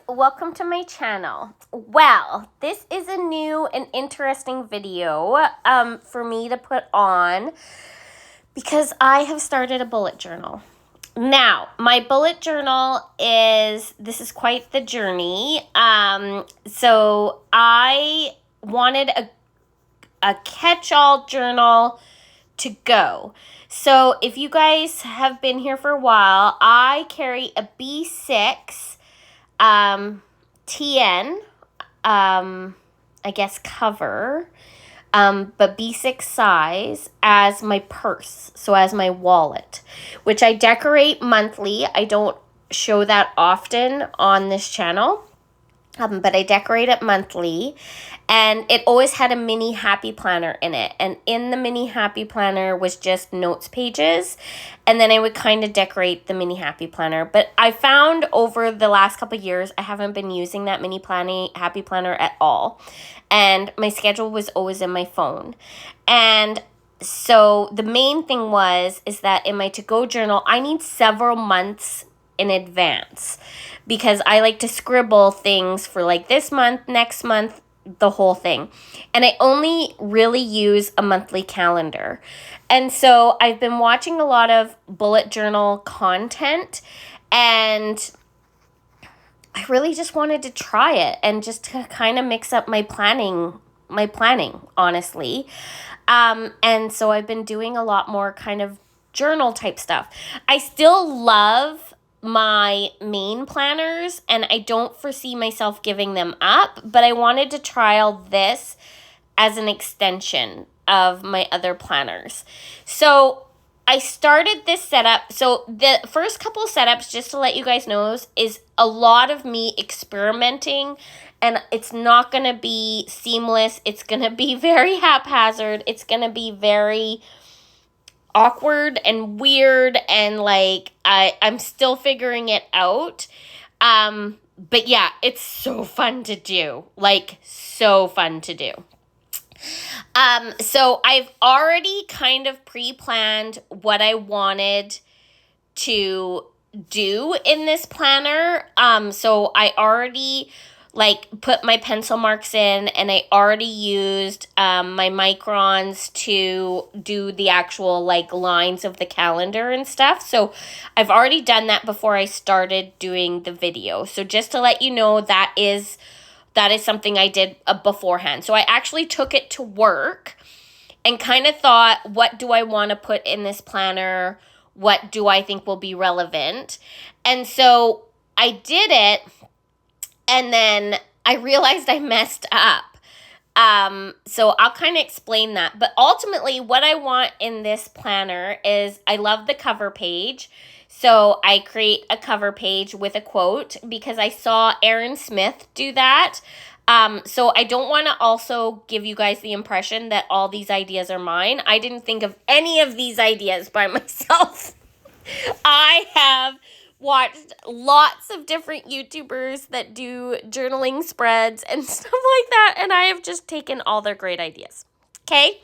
welcome to my channel. Well, this is a new and interesting video for me to put on because I have started a bullet journal. Now, my bullet journal this is quite the journey. So I wanted a catch-all journal to go. So if you guys have been here for a while, I carry a B6 TN, I guess cover, but B6 size as my purse, so as my wallet, which I decorate monthly. I don't show that often on this channel, but I decorate it monthly, and it always had a mini happy planner in it, and in the mini happy planner was just notes pages, and then I would kind of decorate the mini happy planner. But I found over the last couple of years I haven't been using that mini happy planner at all, and my schedule was always in my phone. And so the main thing is that in my to-go journal I need several months in advance, because I like to scribble things for like this month, next month, the whole thing. And I only really use a monthly calendar. And so I've been watching a lot of bullet journal content, and I really just wanted to try it and just to kind of mix up my planning, honestly. And so I've been doing a lot more kind of journal type stuff. I still love my main planners, and I don't foresee myself giving them up, but I wanted to trial this as an extension of my other planners. So I started this setup. So the first couple of setups, just to let you guys know, is a lot of me experimenting, and it's not going to be seamless. It's going to be very haphazard. It's going to be very awkward and weird, and like I'm still figuring it out. But yeah, it's so fun to do. Like, so fun to do. So I've already kind of pre-planned what I wanted to do in this planner. So I already put my pencil marks in, and I already used my microns to do the actual lines of the calendar and stuff. So I've already done that before I started doing the video. So just to let you know, that is something I did beforehand. So I actually took it to work and kind of thought, what do I want to put in this planner? What do I think will be relevant? And so I did it, and then I realized I messed up. So I'll kind of explain that. But ultimately, what I want in this planner is, I love the cover page. So I create a cover page with a quote because I saw Aaron Smith do that. So I don't want to also give you guys the impression that all these ideas are mine. I didn't think of any of these ideas by myself. I have watched lots of different YouTubers that do journaling spreads and stuff like that, and I have just taken all their great ideas. Okay?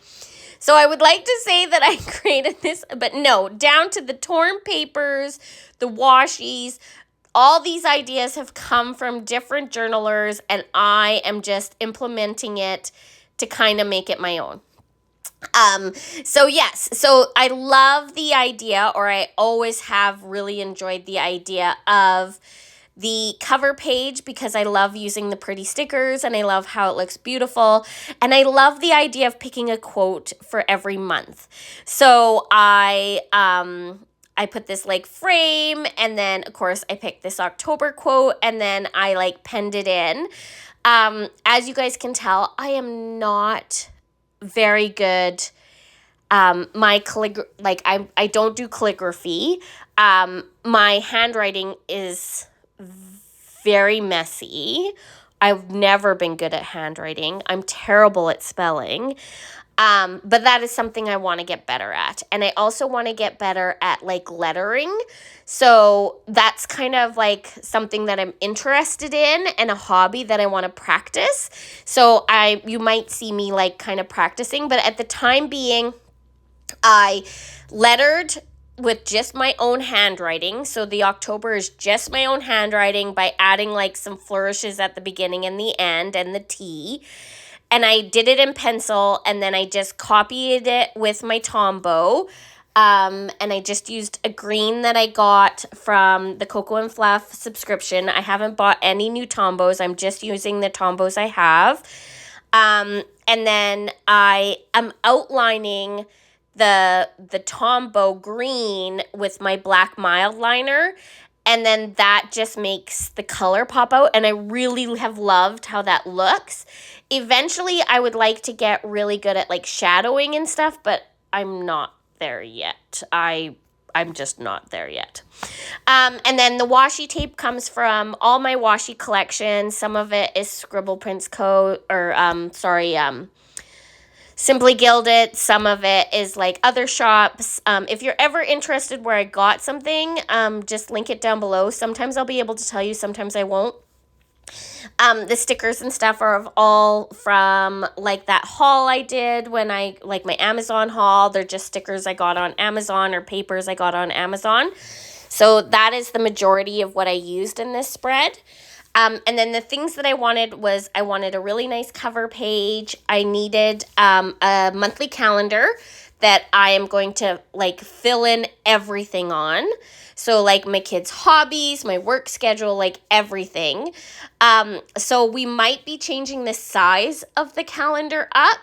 So I would like to say that I created this, but no, down to the torn papers, the washies, all these ideas have come from different journalers, and I am just implementing it to kind of make it my own. So yes, so I love the idea, or I always have really enjoyed the idea of the cover page, because I love using the pretty stickers and I love how it looks beautiful. And I love the idea of picking a quote for every month. So I put this frame, and then of course I picked this October quote, and then I penned it in. As you guys can tell, I am not very good. My I don't do calligraphy. My handwriting is very messy. I've never been good at handwriting. I'm terrible at spelling. But that is something I want to get better at. And I also want to get better at lettering. So that's kind of something that I'm interested in, and a hobby that I want to practice. So you might see me kind of practicing, but at the time being, I lettered with just my own handwriting. So the October is just my own handwriting by adding like some flourishes at the beginning and the end and the T. And I did it in pencil, and then I just copied it with my Tombow. And I just used a green that I got from the Cocoa and Fluff subscription. I haven't bought any new Tombows. I'm just using the Tombows I have. And then I am outlining the Tombow green with my black mild liner. And then that just makes the color pop out. And I really have loved how that looks. Eventually, I would like to get really good at like shadowing and stuff, but I'm not there yet. I'm just not there yet. And then the washi tape comes from all my washi collection. Some of it is Scribble Prints Co. Simply Gilded. Some of it is like other shops. If you're ever interested where I got something, just link it down below. Sometimes I'll be able to tell you, sometimes I won't. The stickers and stuff are all from like that haul I did when I, like my Amazon haul. They're just stickers I got on Amazon or papers I got on Amazon. So that is the majority of what I used in this spread. And then the things that I wanted was I wanted a really nice cover page. I needed a monthly calendar that I am going to like fill in everything on. So like my kids' hobbies, my work schedule, like everything. So we might be changing the size of the calendar up.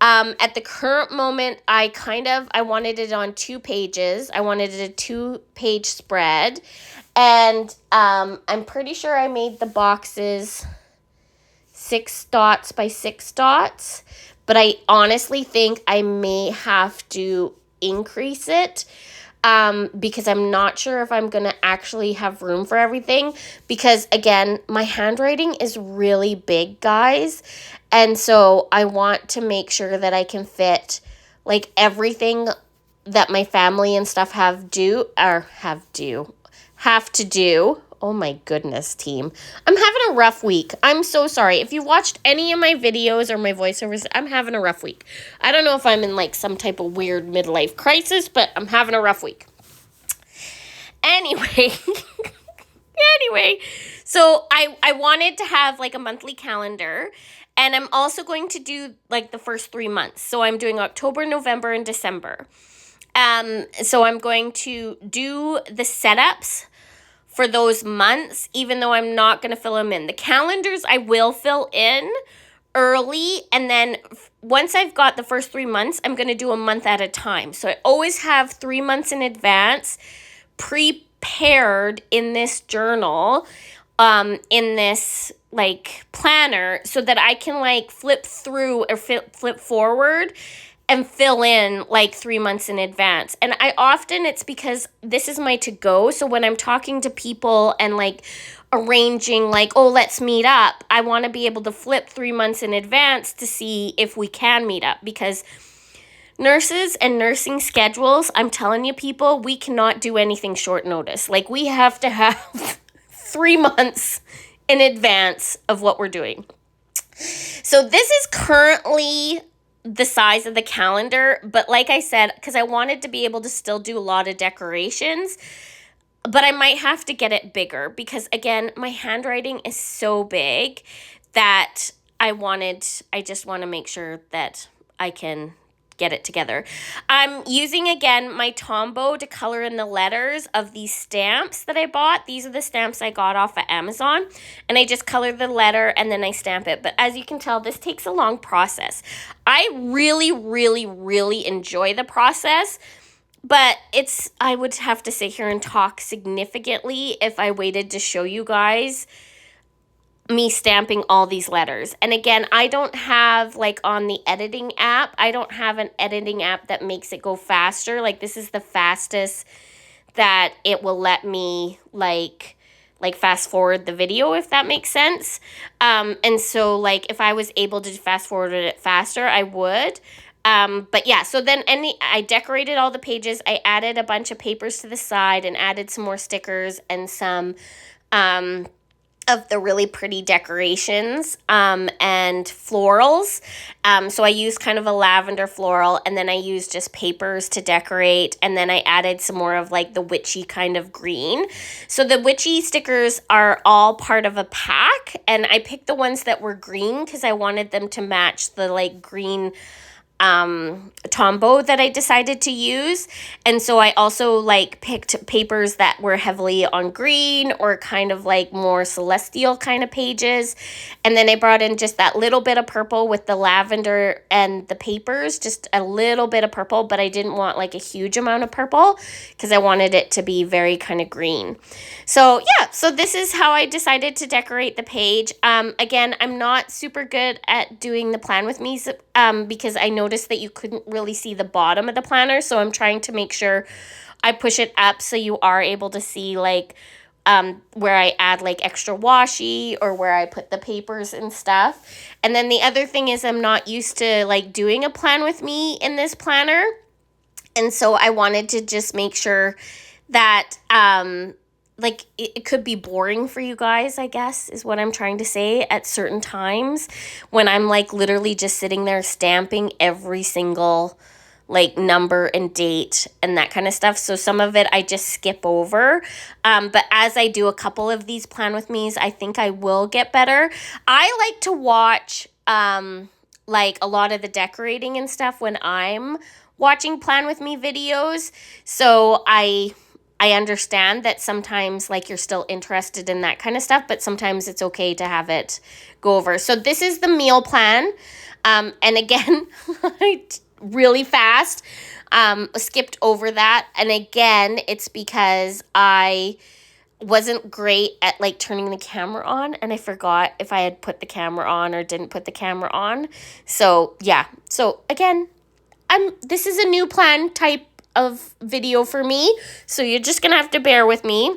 At the current moment, I wanted it on 2 pages. I wanted it a 2-page spread. And I'm pretty sure I made the boxes 6 dots by 6 dots. But I honestly think I may have to increase it because I'm not sure if I'm going to actually have room for everything. Because, again, my handwriting is really big, guys. And so I want to make sure that I can fit, like, everything that my family and stuff have to do. Oh my goodness, team. I'm having a rough week. I'm so sorry. If you watched any of my videos or my voiceovers, I'm having a rough week. I don't know if I'm in like some type of weird midlife crisis, but I'm having a rough week. Anyway, so I wanted to have like a monthly calendar, and I'm also going to do like the first 3 months. So I'm doing October, November, and December. So I'm going to do the setups for those months, even though I'm not going to fill them in. The calendars I will fill in early, and then once I've got the first 3 months, I'm going to do a month at a time. So I always have 3 months in advance prepared in this journal, in this like planner, so that I can like flip through or flip forward and fill in like 3 months in advance. And it's because this is my to-go. So when I'm talking to people and like arranging like, oh, let's meet up, I want to be able to flip 3 months in advance to see if we can meet up. Because nurses and nursing schedules, I'm telling you people, we cannot do anything short notice. Like we have to have 3 months in advance of what we're doing. So this is currently the size of the calendar, but like I said, because I wanted to be able to still do a lot of decorations, but I might have to get it bigger because again, my handwriting is so big that I just want to make sure that I can get it together. I'm using again my Tombow to color in the letters of these stamps that I bought. These are the stamps I got off of Amazon, and I just color the letter and then I stamp it. But as you can tell, this takes a long process. I really, really, really enjoy the process, but I would have to sit here and talk significantly if I waited to show you guys me stamping all these letters. And again, I don't have like on the editing app, I don't have an editing app that makes it go faster. Like this is the fastest that it will let me like fast forward the video, if that makes sense. And so like if I was able to fast forward it faster, I would. But yeah, so then I decorated all the pages. I added a bunch of papers to the side and added some more stickers and some of the really pretty decorations and florals. So I used kind of a lavender floral, and then I used just papers to decorate, and then I added some more of like the witchy kind of green. So the witchy stickers are all part of a pack, and I picked the ones that were green because I wanted them to match the like green tombow that I decided to use. And so I also like picked papers that were heavily on green or kind of like more celestial kind of pages. And then I brought in just that little bit of purple with the lavender and the papers, just a little bit of purple, but I didn't want like a huge amount of purple because I wanted it to be very kind of green. So yeah, so this is how I decided to decorate the page. Again, I'm not super good at doing the plan with me because I noticed that you couldn't really see the bottom of the planner. So I'm trying to make sure I push it up so you are able to see like where I add like extra washi or where I put the papers and stuff. And then the other thing is I'm not used to like doing a plan with me in this planner. And so I wanted to just make sure that like it could be boring for you guys, I guess, is what I'm trying to say at certain times when I'm like literally just sitting there stamping every single like number and date and that kind of stuff. So some of it I just skip over. But as I do a couple of these plan with me's, I think I will get better. I like to watch like a lot of the decorating and stuff when I'm watching plan with me videos. So I understand that sometimes like you're still interested in that kind of stuff, but sometimes it's okay to have it go over. So this is the meal plan. And again, really fast, skipped over that. And again, it's because I wasn't great at like turning the camera on, and I forgot if I had put the camera on or didn't put the camera on. So yeah, so again, this is a new plan type of video for me, so you're just gonna have to bear with me.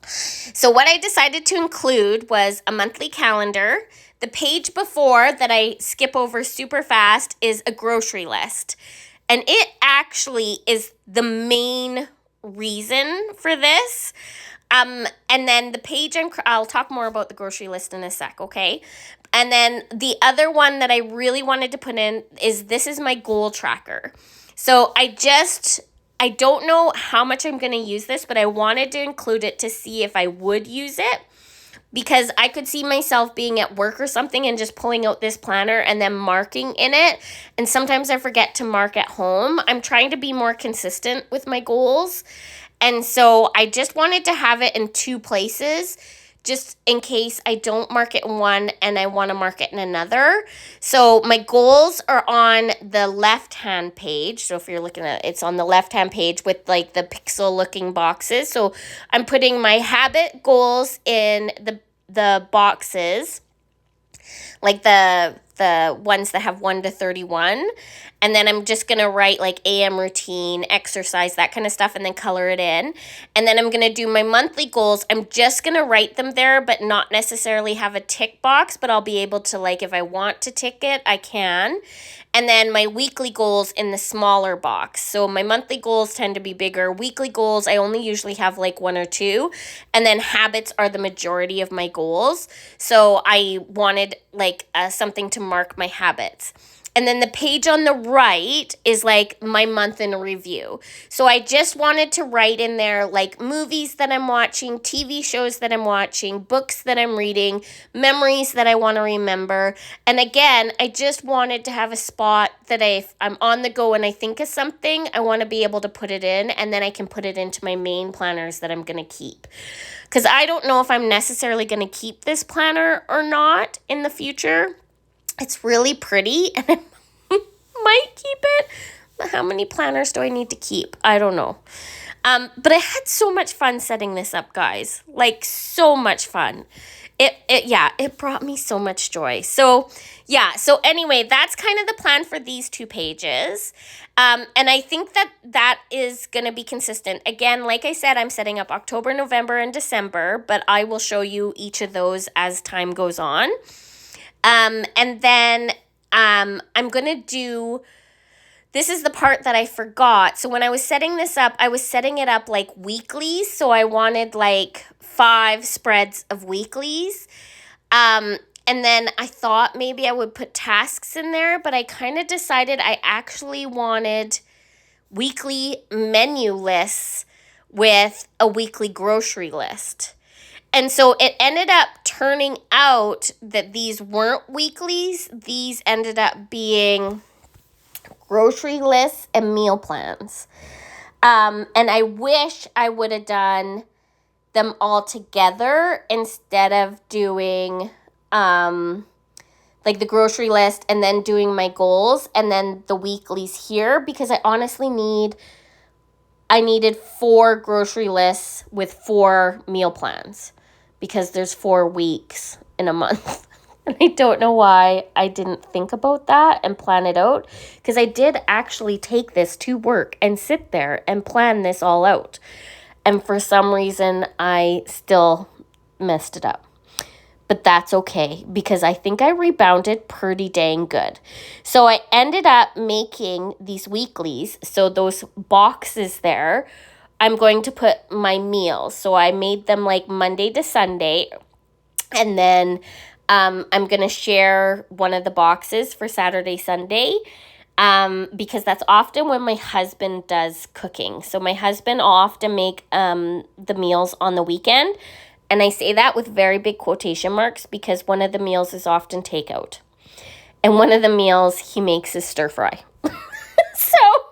So what I decided to include was a monthly calendar. The page before that I skip over super fast is a grocery list, and it actually is the main reason for this. And then the page I'll talk more about the grocery list in a sec, okay? And then the other one that I really wanted to put in is this is my goal tracker. So I don't know how much I'm going to use this, but I wanted to include it to see if I would use it, because I could see myself being at work or something and just pulling out this planner and then marking in it. And sometimes I forget to mark at home. I'm trying to be more consistent with my goals. And so I just wanted to have it in two places, just in case I don't mark it in one and I want to mark it in another. So my goals are on the left-hand page. So if you're looking at it, it's on the left-hand page with like the pixel-looking boxes. So I'm putting my habit goals in the boxes, like the ones that have 1 to 31. And then I'm just going to write like AM routine, exercise, that kind of stuff, and then color it in. And then I'm going to do my monthly goals. I'm just going to write them there, but not necessarily have a tick box, but I'll be able to, like, if I want to tick it, I can. And then my weekly goals in the smaller box. So my monthly goals tend to be bigger. Weekly goals, I only usually have like 1 or 2. And then habits are the majority of my goals. So I wanted like something to mark my habits. And then the page on the right is like my month in review. So I just wanted to write in there like movies that I'm watching, TV shows that I'm watching, books that I'm reading, memories that I want to remember. And again, I just wanted to have a spot that if I'm on the go and I think of something, I want to be able to put it in, and then I can put it into my main planners that I'm going to keep. Because I don't know if I'm necessarily going to keep this planner or not in the future. It's really pretty, and I might keep it. But how many planners do I need to keep? I don't know. But I had so much fun setting this up, guys. Like, so much fun. It brought me so much joy. So, yeah. So, anyway, that's kind of the plan for these 2 pages. And I think that is going to be consistent. Again, like I said, I'm setting up October, November, and December, but I will show you each of those as time goes on. And then I'm going to do, this is the part that I forgot. So when I was setting this up, I was setting it up like weekly. So I wanted like 5 spreads of weeklies. And then I thought maybe I would put tasks in there, but I kind of decided I actually wanted weekly menu lists with a weekly grocery list. And so it ended up turning out that these weren't weeklies. These ended up being grocery lists and meal plans. And I wish I would have done them all together instead of doing like the grocery list and then doing my goals and then the weeklies here, because I needed 4 grocery lists with 4 meal plans because there's 4 weeks in a month. And I don't know why I didn't think about that and plan it out, because I did actually take this to work and sit there and plan this all out. And for some reason, I still messed it up. But that's okay, because I think I rebounded pretty dang good. So I ended up making these weeklies. So those boxes there, I'm going to put my meals. So I made them like Monday to Sunday. And then I'm going to share one of the boxes for Saturday, Sunday. Because that's often when my husband does cooking. So my husband will often make the meals on the weekend. And I say that with very big quotation marks because one of the meals is often takeout. And one of the meals he makes is stir fry. So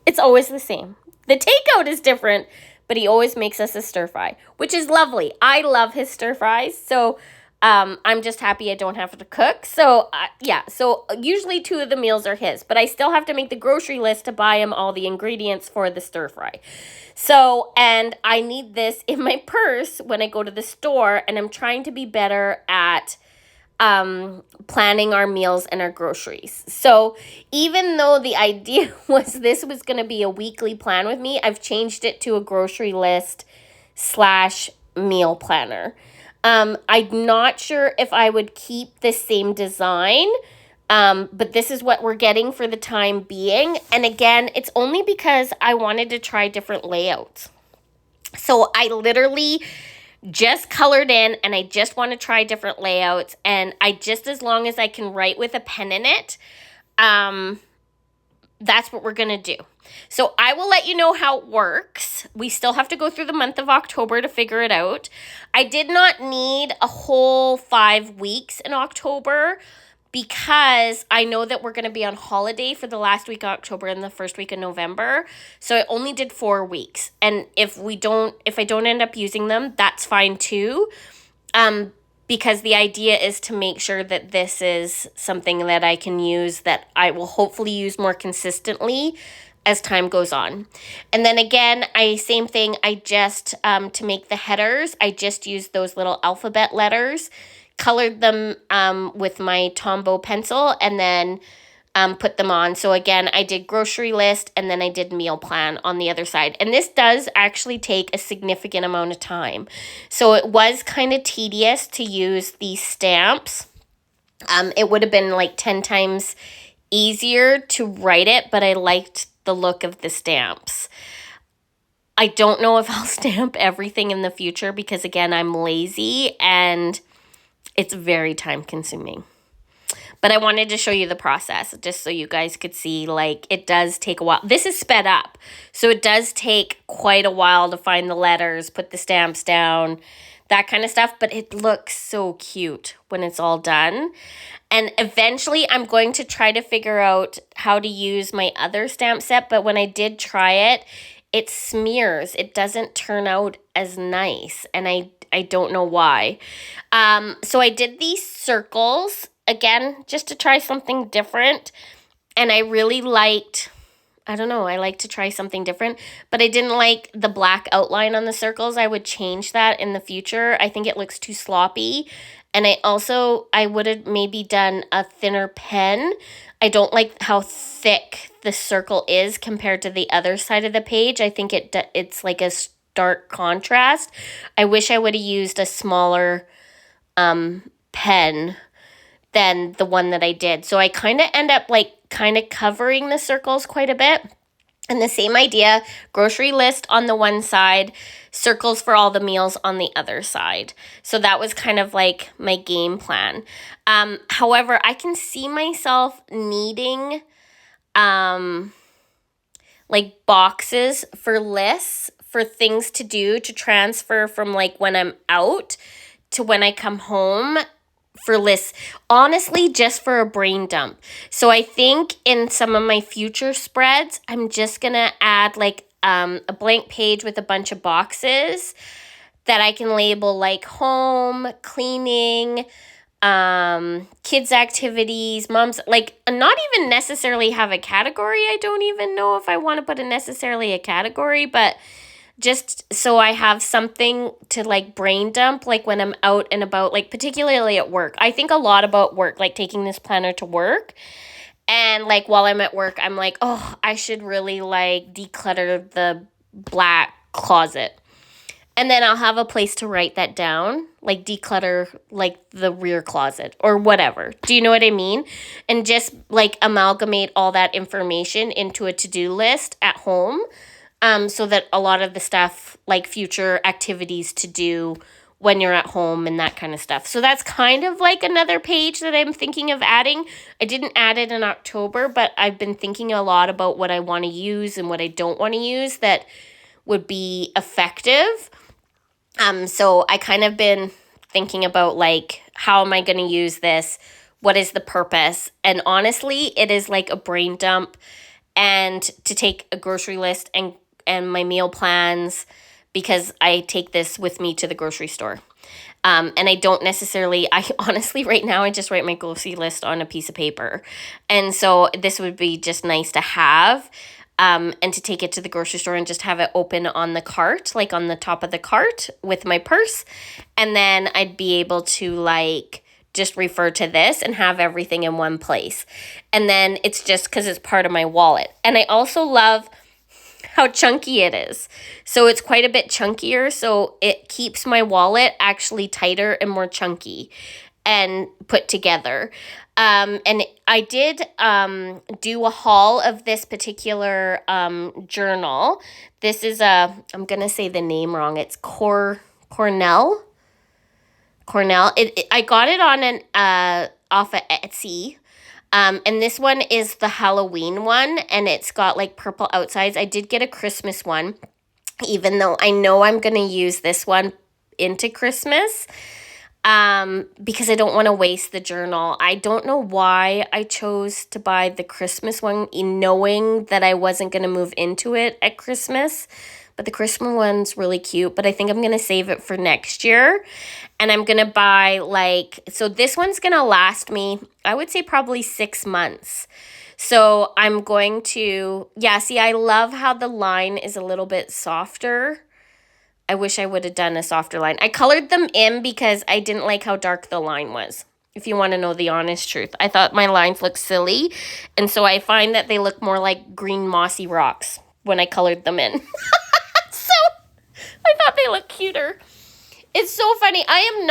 it's always the same. The takeout is different, but he always makes us a stir fry, which is lovely. I love his stir fries. So I'm just happy I don't have to cook. So so usually 2 of the meals are his, but I still have to make the grocery list to buy him all the ingredients for the stir fry. So, and I need this in my purse when I go to the store, and I'm trying to be better at planning our meals and our groceries. So even though the idea was this was going to be a weekly plan with me, I've changed it to a grocery list / meal planner. I'm not sure if I would keep the same design, but this is what we're getting for the time being. And again, it's only because I wanted to try different layouts. So I literally just colored in and I just want to try different layouts. And as long as I can write with a pen in it, that's what we're going to do. So I will let you know how it works. We still have to go through the month of October to figure it out. I did not need a whole 5 weeks in October because I know that we're going to be on holiday for the last week of October and the first week of November. So I only did 4 weeks. And if I don't end up using them, that's fine too. Because the idea is to make sure that this is something that I can use, that I will hopefully use more consistently as time goes on. And then again, same thing, I just, to make the headers, I just used those little alphabet letters, colored them with my Tombow pencil, and then put them on. So again, I did grocery list and then I did meal plan on the other side. And this does actually take a significant amount of time. So it was kind of tedious to use these stamps. It would have been like 10 times easier to write it, but I liked the look of the stamps. I don't know if I'll stamp everything in the future because again, I'm lazy and it's very time consuming. But I wanted to show you the process just so you guys could see, like, it does take a while. This is sped up, so it does take quite a while to find the letters, put the stamps down, that kind of stuff. But it looks so cute when it's all done. And eventually I'm going to try to figure out how to use my other stamp set. But when I did try it, it smears. It doesn't turn out as nice. And I don't know why. So I did these circles. Again, just to try something different. And I really liked, I like to try something different. But I didn't like the black outline on the circles. I would change that in the future. I think it looks too sloppy. And I would have maybe done a thinner pen. I don't like how thick the circle is compared to the other side of the page. I think it's like a stark contrast. I wish I would have used a smaller pen than the one that I did. So I kind of end up like kind of covering the circles quite a bit. And the same idea, grocery list on the one side, circles for all the meals on the other side. So that was kind of like my game plan. However, I can see myself needing like boxes for lists for things to do to transfer from like when I'm out to when I come home for lists, honestly, just for a brain dump. So I think in some of my future spreads, I'm just gonna add like a blank page with a bunch of boxes that I can label like home, cleaning, kids activities, moms, like not even necessarily have a category. I don't even know if I want to put necessarily a category, but just so I have something to like brain dump, like when I'm out and about, like particularly at work. I think a lot about work, like taking this planner to work. And like while I'm at work, I'm like, oh, I should really like declutter the black closet. And then I'll have a place to write that down, like declutter like the rear closet or whatever. Do you know what I mean? And just like amalgamate all that information into a to-do list at home. So that a lot of the stuff, like future activities to do when you're at home and that kind of stuff. So that's kind of like another page that I'm thinking of adding. I didn't add it in October, but I've been thinking a lot about what I want to use and what I don't want to use that would be effective. So I kind of been thinking about like, how am I going to use this? What is the purpose? And honestly, it is like a brain dump and to take a grocery list and my meal plans, because I take this with me to the grocery store. And I don't necessarily, I honestly, right now, I just write my grocery list on a piece of paper. And so this would be just nice to have, and to take it to the grocery store and just have it open on the cart, like on the top of the cart with my purse. And then I'd be able to like just refer to this and have everything in one place. And then it's just because it's part of my wallet. And I also love how chunky it is. So it's quite a bit chunkier. So it keeps my wallet actually tighter and more chunky and put together. And I did do a haul of this particular journal. This is I'm going to say the name wrong. It's Cornell. I got it on an off of Etsy. And this one is the Halloween one, and it's got like purple outsides. I did get a Christmas one, even though I know I'm going to use this one into Christmas, because I don't want to waste the journal. I don't know why I chose to buy the Christmas one, knowing that I wasn't going to move into it at Christmas. But the Christmas one's really cute, but I think I'm going to save it for next year. And I'm going to buy like, so this one's going to last me, I would say probably 6 months. So I'm going to, see, I love how the line is a little bit softer. I wish I would have done a softer line. I colored them in because I didn't like how dark the line was. If you want to know the honest truth, I thought my lines looked silly. And so I find that they look more like green mossy rocks when I colored them in. So I thought they looked cuter. It's so funny. I am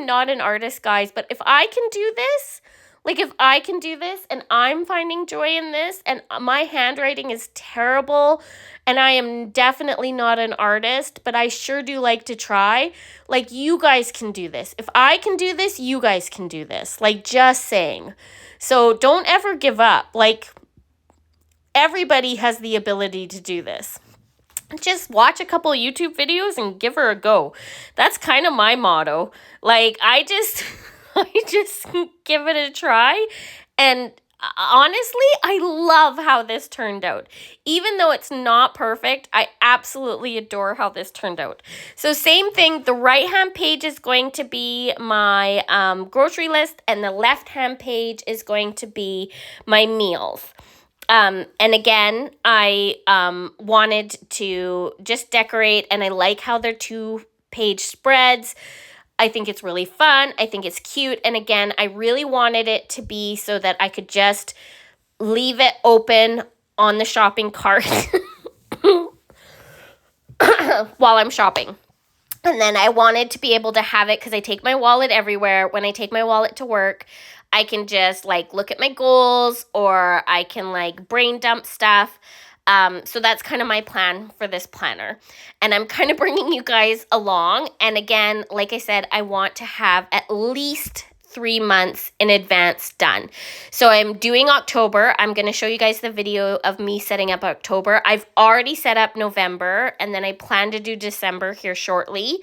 not an artist, guys, but if I can do this, and I'm finding joy in this, and my handwriting is terrible, and I am definitely not an artist, but I sure do like to try, like, you guys can do this. If I can do this, you guys can do this. Like, just saying. So don't ever give up. Like, everybody has the ability to do this. Just watch a couple of YouTube videos and give her a go. That's kind of my motto. Like, I just give it a try. And honestly, I love how this turned out. Even though it's not perfect, I absolutely adore how this turned out. So same thing, the right-hand page is going to be my grocery list, and the left-hand page is going to be my meals. And again, I wanted to just decorate, and I like how they're 2-page spreads. I think it's really fun. I think it's cute. And again, I really wanted it to be so that I could just leave it open on the shopping cart while I'm shopping. And then I wanted to be able to have it because I take my wallet everywhere. When I take my wallet to work, I can just like look at my goals, or I can like brain dump stuff. So that's kind of my plan for this planner. And I'm kind of bringing you guys along. And again, like I said, I want to have at least 3 months in advance done. So I'm doing October. I'm going to show you guys the video of me setting up October. I've already set up November, and then I plan to do December here shortly.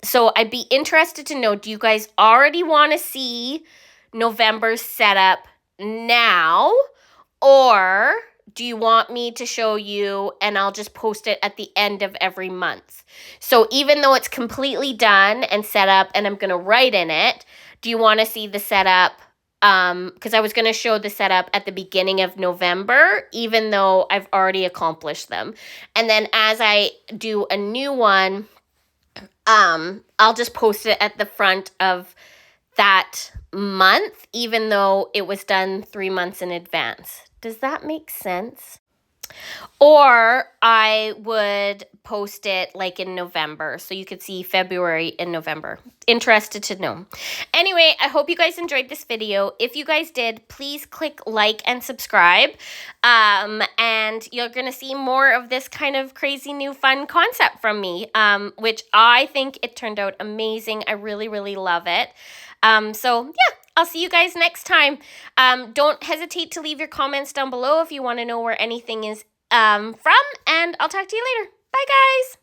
So I'd be interested to know, do you guys already want to see November setup now, or do you want me to show you and I'll just post it at the end of every month? So even though it's completely done and set up and I'm going to write in it, do you want to see the setup? Because I was going to show the setup at the beginning of November, even though I've already accomplished them. And then as I do a new one, I'll just post it at the front of that month, even though it was done 3 months in advance. Does that make sense? Or I would post it like in November, so you could see February and November. Interested to know. Anyway, I hope you guys enjoyed this video. If you guys did, please click like and subscribe. And you're going to see more of this kind of crazy new fun concept from me, which I think it turned out amazing. I really, really love it. So yeah, I'll see you guys next time. Don't hesitate to leave your comments down below if you want to know where anything is from, and I'll talk to you later. Bye, guys.